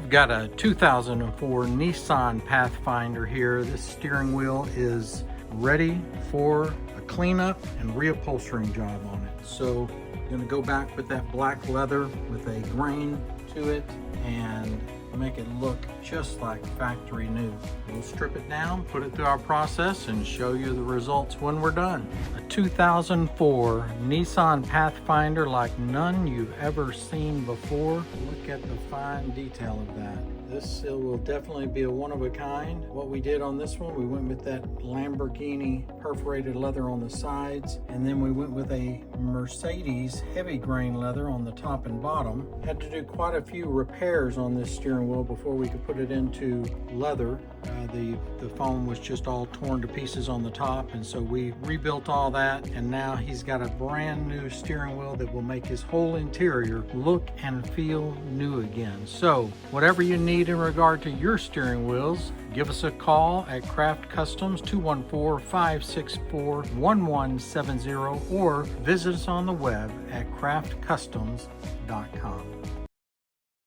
We've got a 2004 Nissan Pathfinder here. This steering wheel is ready for a cleanup and reupholstering job on it. So I'm going to go back with that black leather with a grain to it and make it look just like factory new. We'll strip it down, put it through our process, and show you the results when we're done. A 2004 Nissan Pathfinder like none you've ever seen before. Look at the fine detail of that. This will definitely be a one-of-a-kind. What we did on this one, we went with that Lamborghini perforated leather on the sides, and then we went with a Mercedes heavy grain leather on the top and bottom. Had to do quite a few repairs on this steering wheel before we could put it into leather. The foam was just all torn to pieces on the top, and so we rebuilt all that, and now he's got a brand new steering wheel that will make his whole interior look and feel new again. So whatever you need in regard to your steering wheels, give us a call at Craft Customs 214-564-1170 or visit us on the web at craftcustoms.com.